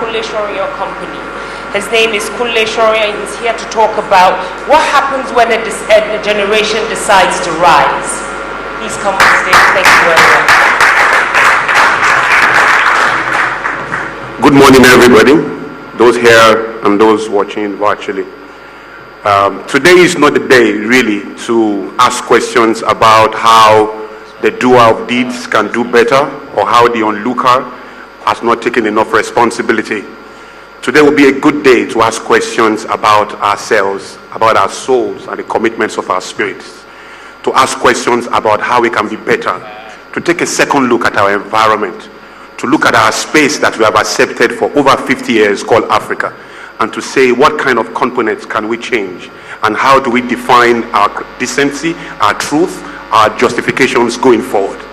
Kunle Shoria company. His name is Kunle Shoria, and he's here to talk about what happens when a generation decides to rise. Please come on stage. Thank you very much. Good morning, everybody, those here and those watching virtually. Today is not the day, really, to ask questions about how the doer of deeds can do better or how the onlooker has not taken enough responsibility. Today will be a good day to ask questions about ourselves, about our souls and the commitments of our spirits, to ask questions about how we can be better, to take a second look at our environment, to look at our space that we have accepted for over 50 years called Africa, and to say what kind of components can we change and how do we define our decency, our truth, our justifications going forward.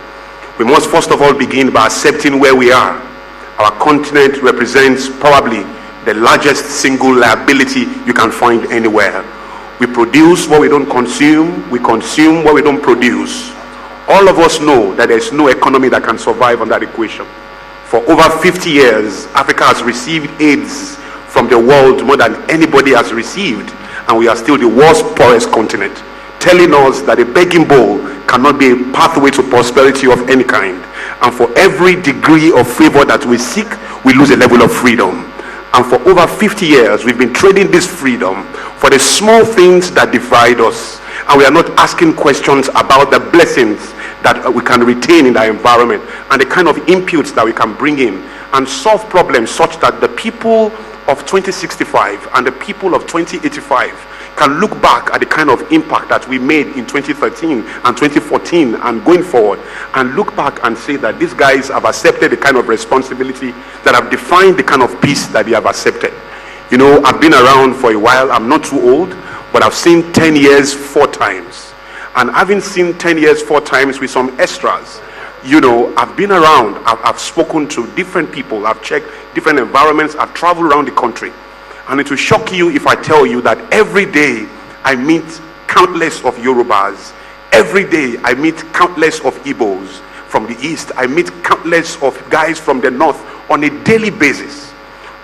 We must first of all begin by accepting where we are. Our continent represents probably the largest single liability you can find anywhere. We produce what we don't consume, we consume what we don't produce. All of us know that there's no economy that can survive on that equation. For over 50 years, Africa has received aids from the world more than anybody has received, and we are still the world's poorest continent, telling us that a begging bowl cannot be a pathway to prosperity of any kind. And for every degree of favor that we seek, we lose a level of freedom. And for over 50 years, we've been trading this freedom for the small things that divide us. And we are not asking questions about the blessings that we can retain in our environment and the kind of inputs that we can bring in and solve problems such that the people of 2065 and the people of 2085 can look back at the kind of impact that we made in 2013 and 2014 and going forward, and look back and say that these guys have accepted the kind of responsibility that have defined the kind of peace that they have accepted. You know, I've been around for a while. I'm not too old, but I've seen 10 years 4 times. And having seen 10 years 4 times with some extras, you know, I've been around, I've spoken to different people, I've checked different environments, I've traveled around the country. And it will shock you if I tell you that every day I meet countless of Yorubas. Every day I meet countless of Igbos from the east. I meet countless of guys from the north on a daily basis.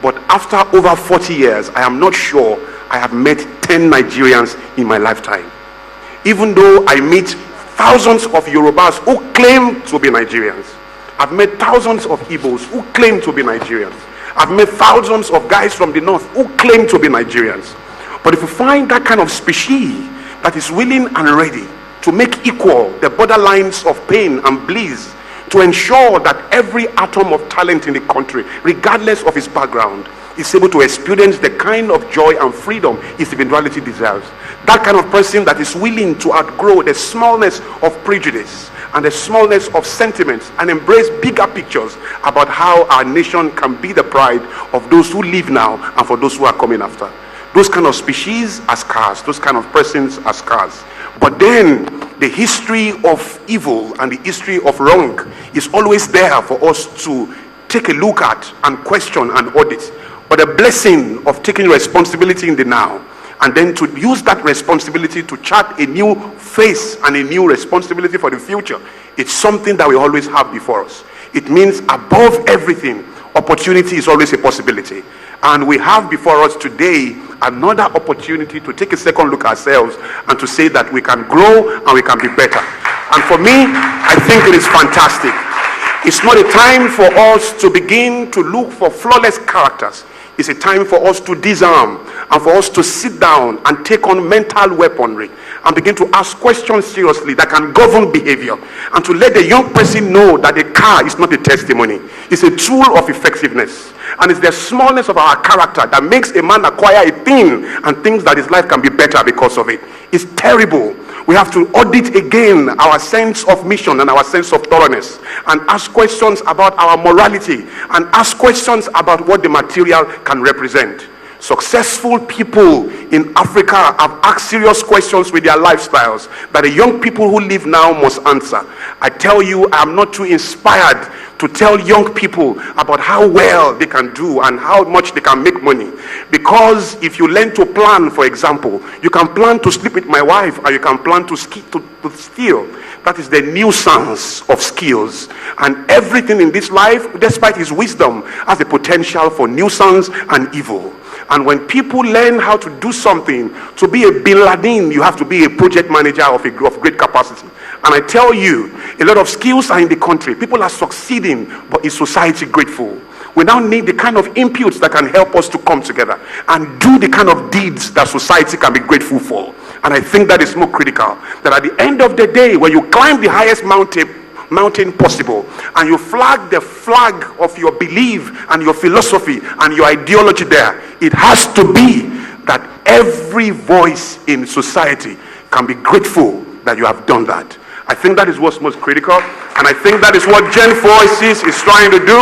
But after over 40 years, I am not sure I have met 10 Nigerians in my lifetime. Even though I meet thousands of Yorubas who claim to be Nigerians. I've met thousands of Igbos who claim to be Nigerians. I've met thousands of guys from the north who claim to be Nigerians. But if you find that kind of species that is willing and ready to make equal the borderlines of pain and bliss, to ensure that every atom of talent in the country, regardless of his background, is able to experience the kind of joy and freedom his individuality deserves. That kind of person that is willing to outgrow the smallness of prejudice and the smallness of sentiments and embrace bigger pictures about how our nation can be the pride of those who live now and for those who are coming after. Those kind of species are scarce, those kind of persons are scarce. But then the history of evil and the history of wrong is always there for us to take a look at and question and audit. But the blessing of taking responsibility in the now, and then to use that responsibility to chart a new face and a new responsibility for the future, it's something that we always have before us. It means above everything, opportunity is always a possibility. And we have before us today another opportunity to take a second look at ourselves and to say that we can grow and we can be better. And for me, I think it is fantastic. It's not a time for us to begin to look for flawless characters. It's a time for us to disarm and for us to sit down and take on mental weaponry and begin to ask questions seriously that can govern behavior, and to let the young person know that a car is not a testimony. It's a tool of effectiveness, and it's the smallness of our character that makes a man acquire a thing and thinks that his life can be better because of it. It's terrible. We have to audit again our sense of mission and our sense of thoroughness, and ask questions about our morality, and ask questions about what the material can represent. Successful people in Africa have asked serious questions with their lifestyles that the young people who live now must answer. I tell you, I am not too inspired to tell young people about how well they can do and how much they can make money. Because if you learn to plan, for example, you can plan to sleep with my wife, or you can plan to steal. That is the nuisance of skills. And everything in this life, despite his wisdom, has the potential for nuisance and evil. And when people learn how to do something, to be a Bin Laden, you have to be a project manager of great capacity. And I tell you, a lot of skills are in the country. People are succeeding, but is society grateful? We now need the kind of inputs that can help us to come together and do the kind of deeds that society can be grateful for. And I think that is more critical. That at the end of the day, when you climb the highest mountain possible, and you flag the flag of your belief and your philosophy and your ideology there, it has to be that every voice in society can be grateful that you have done that. I think that is what's most critical, and I think that is what Gen Voices is trying to do.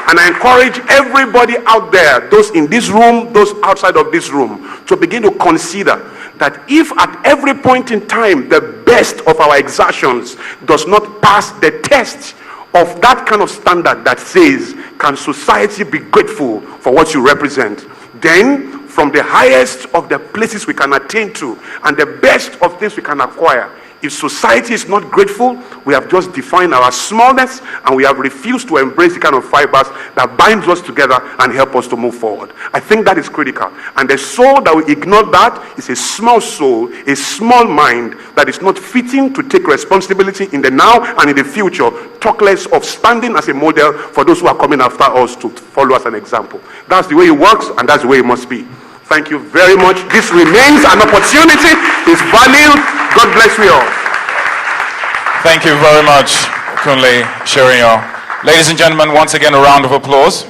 And I encourage everybody out there, those in this room, those outside of this room, to begin to consider that if at every point in time the best of our exertions does not pass the test of that kind of standard that says, can society be grateful for what you represent, then from the highest of the places we can attain to and the best of things we can acquire, if society is not grateful, we have just defined our smallness and we have refused to embrace the kind of fibers that binds us together and help us to move forward. I think that is critical. And the soul that will ignore that is a small soul, a small mind that is not fitting to take responsibility in the now and in the future, talk less of standing as a model for those who are coming after us to follow as an example. That's the way it works, and that's the way it must be. Thank you very much. This remains an opportunity. It's valued. God bless you all. Thank you very much, Kunle Sherio. Ladies and gentlemen, once again, a round of applause.